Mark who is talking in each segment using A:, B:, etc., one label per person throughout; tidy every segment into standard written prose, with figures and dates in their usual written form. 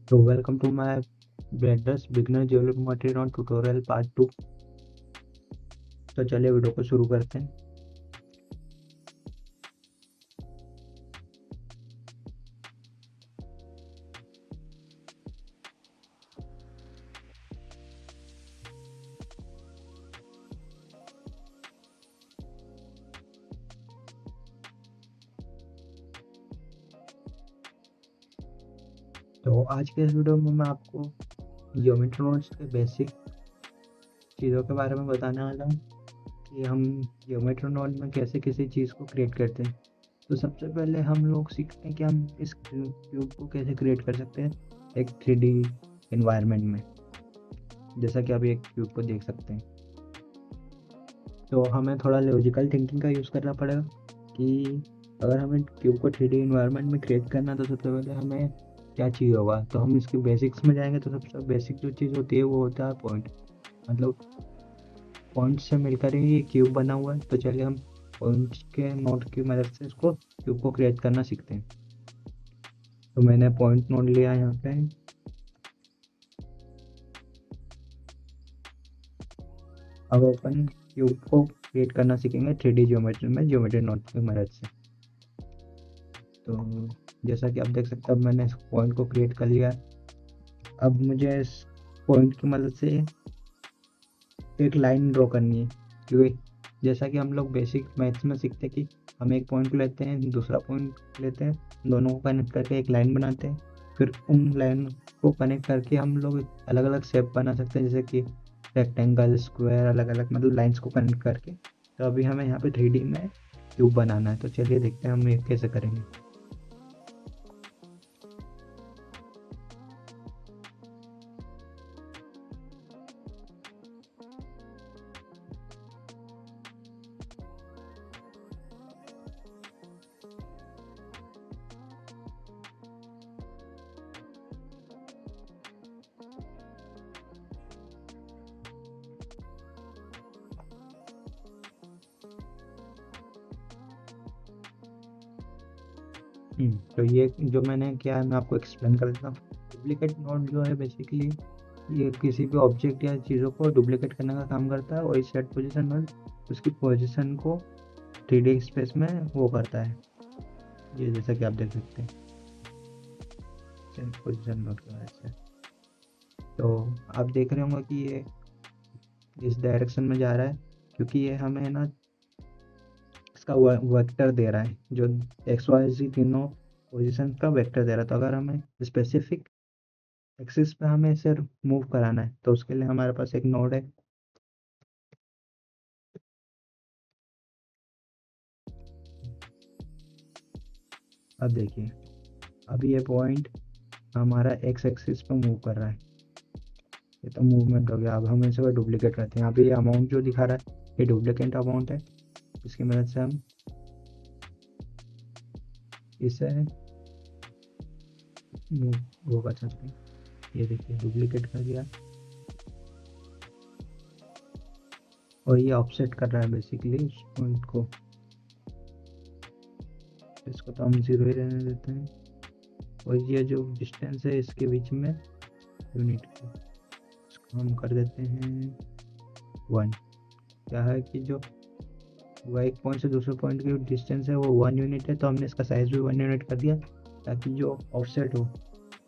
A: तो welcome to my Blender's beginner geometry on tutorial part 2। तो चलिए वीडियो को शुरू करते हैं। तो आज के इस वीडियो में मैं आपको ज्योमेट्री नोट्स के बेसिक चीज़ों के बारे में बताने वाला हूँ कि हम ज्योमेट्री नोट में कैसे किसी चीज़ को क्रिएट करते हैं। तो सबसे पहले हम लोग सीखते हैं कि हम इस क्यूब को कैसे क्रिएट कर सकते हैं एक 3D इन्वायरमेंट में, जैसा कि आप एक क्यूब को देख सकते हैं। तो हमें थोड़ा लॉजिकल थिंकिंग का यूज़ करना पड़ेगा कि अगर हमें क्यूब को 3D इन्वायरमेंट में क्रिएट करना है तो सबसे पहले हमें क्या चाहिए होगा। तो हम इसकी बेसिक्स में जाएंगे तो सबसे बेसिक जो चीज़ होती है वो होता है पॉइंट। मतलब पॉइंट से मिलकर ही ये क्यूब बना हुआ है। तो चलिए हम पॉइंट के नोट की मदद से इसको क्यूब को क्रिएट करना सीखते हैं। तो मैंने पॉइंट नोट लिया यहाँ पे। अब अपन क्यूब को क्रिएट करना सीखेंगे 3D ज्योमेट्री में ज्योमेट्री नोट की मदद से। तो जैसा कि आप देख सकते हैं अब मैंने इस पॉइंट को क्रिएट कर लिया है। अब मुझे इस पॉइंट की मदद से एक लाइन ड्रॉ करनी है, क्योंकि जैसा कि हम लोग बेसिक मैथ्स में सीखते हैं कि हम एक पॉइंट लेते हैं, दूसरा पॉइंट लेते हैं, दोनों को कनेक्ट करके एक लाइन बनाते हैं। फिर उन लाइन को कनेक्ट करके हम लोग अलग अलग शेप बना सकते हैं, जैसे कि रेक्टेंगल, स्क्वायर, अलग अलग मतलब लाइंस को कनेक्ट करके। तो अभी हमें यहाँ पे 3D में क्यूब बनाना है। तो चलिए देखते हैं हम ये कैसे करेंगे। तो ये जो मैंने किया है मैं आपको एक्सप्लेन कर देता हूँ। डुप्लीकेट नोट जो है बेसिकली ये किसी भी ऑब्जेक्ट या चीज़ों को डुप्लीकेट करने का काम करता है और इस सेट पोजीशन में उसकी पोजीशन को 3D स्पेस में वो करता है। ये जैसा कि आप देख सकते हैं सेट पोजीशन नोट की वजह से। तो आप देख रहे होंगे कि ये इस डायरेक्शन में जा रहा है, क्योंकि ये हमें ना इसका वेक्टर दे रहा है, जो एक्स वाई जी तीनों पोजीशन का वेक्टर दे रहा है। तो अगर हमें स्पेसिफिक एक्सिस पे हमें इसे मूव कराना है तो उसके लिए हमारे पास एक नोड है। अब देखिए अभी ये पॉइंट हमारा एक्स एक्सिस पे मूव कर रहा है। ये तो मूवमेंट हो गया। अब हम इसे डुप्लीकेट करते हैं। यहाँ पे ये अमाउंट जो दिखा रहा है ये डुप्लीकेट अमाउंट है। इसकी मदद से हम इसे मूव वो कर सकते हैं। ये देखिए डुप्लीकेट कर दिया और ये ऑफसेट कर रहा है बेसिकली उस पॉइंट को। इसको तो हम जीरो ही रहने देते हैं और ये जो डिस्टेंस है इसके बीच में यूनिट की इसको हम कर देते हैं 1। क्या है कि जो वो एक पॉइंट से दूसरे पॉइंट की डिस्टेंस है वो 1 यूनिट है, तो हमने इसका साइज भी 1 यूनिट कर दिया ताकि जो ऑफसेट हो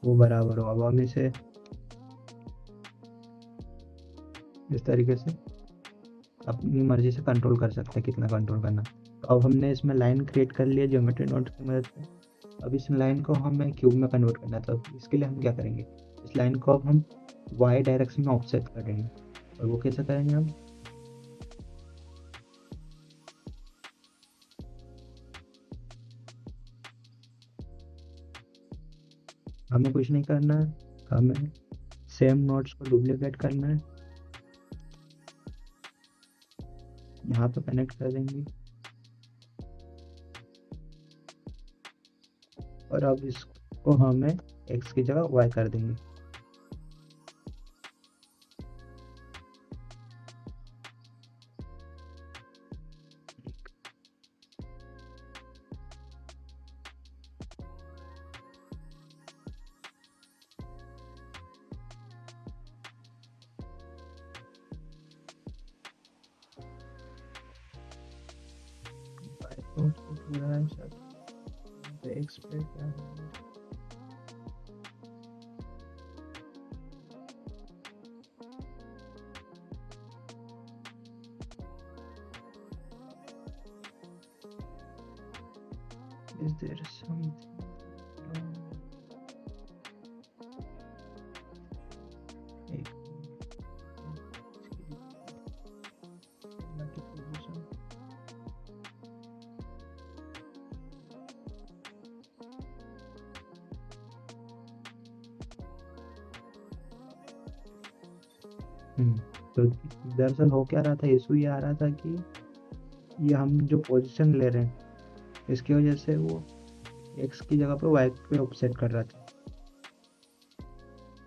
A: वो बराबर हो। अब हम इसे इस तरीके से अपनी मर्जी से कंट्रोल कर सकते हैं कितना कंट्रोल करना। तो अब हमने इसमें लाइन क्रिएट कर लिया ज्योमेट्री नोट की मदद से। अब इस लाइन को हमें क्यूब में कन्वर्ट करना है। तो इसके लिए हम क्या करेंगे, इस लाइन को अब हम वाई डायरेक्शन में ऑफसेट करेंगे। और वो कैसे करेंगे हम, हमें कुछ नहीं करना है, हमें सेम नोट्स को डुप्लीकेट करना है, यहाँ पे कनेक्ट कर देंगे और अब इसको हमें एक्स की जगह वाई कर देंगे। तो उसको पूरा ऐसा एक्सप्रेस क्या है। Is there something wrong? एक बाकी पोजीशन तो दरअसल हो क्या रहा था, इशू ये आ रहा था कि ये हम जो पोजीशन ले रहे हैं इसकी वजह से वो एक्स की जगह पर वाई पे ऑफसेट कर रहा था,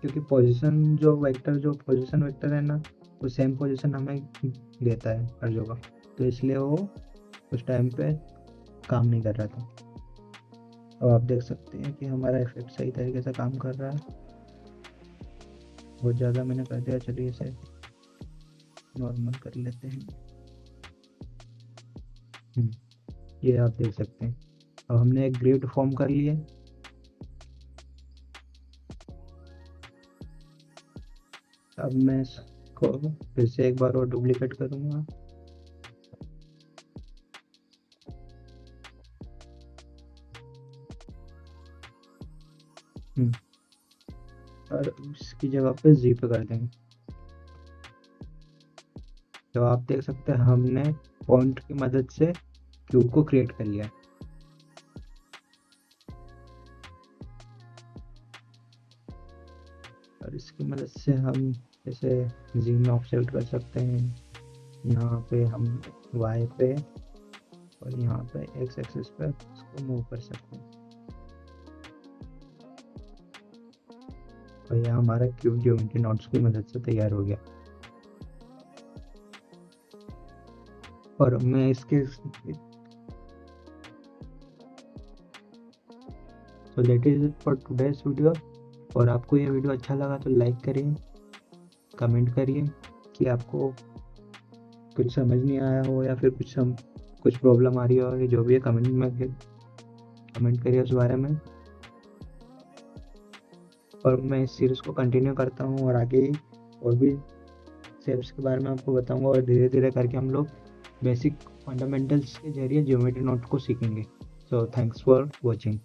A: क्योंकि जो पोजीशन वेक्टर है ना वो सेम पोजीशन हमें देता है हर जगह, तो इसलिए वो उस टाइम पे काम नहीं कर रहा था। अब आप देख सकते हैं कि हमारा इफेक्ट सही तरीके से काम कर रहा है। बहुत ज़्यादा मैंने कर दिया, चलिए इसे नॉर्मल कर लेते हैं। ये आप देख सकते हैं। अब हमने एक ग्रिड फॉर्म कर लिया। अब मैं इसको फिर से एक बार और डुप्लीकेट करूँगा। और इसकी जगह पे जी पे कर देंगे। तो आप देख सकते हैं हमने फॉन्ट की मदद से क्यूब को क्रिएट कर लिया। और इसकी मदद से हम जैसे जी में ऑफसेट कर सकते हैं, यहाँ पे हम वाई पे और यहाँ पे एक्स एक्सिस पे इसको मूव कर सकते हैं। और यह हमारा क्यूब ज्योमेट्री नोट्स की मदद से तैयार हो गया। और मैं इसके तो that is it for today's video. और आपको ये वीडियो अच्छा लगा तो लाइक करिए, कमेंट करिए कि आपको कुछ समझ नहीं आया हो या फिर कुछ प्रॉब्लम आ रही हो, जो भी है कमेंट में कमेंट करिए उस बारे में। और मैं इस सीरीज़ को कंटिन्यू करता हूँ और आगे और भी शेप्स के बारे में आपको बताऊंगा, और धीरे धीरे करके हम लोग बेसिक फंडामेंटल्स के जरिए ज्योमेट्री नोट को सीखेंगे। So thanks for watching.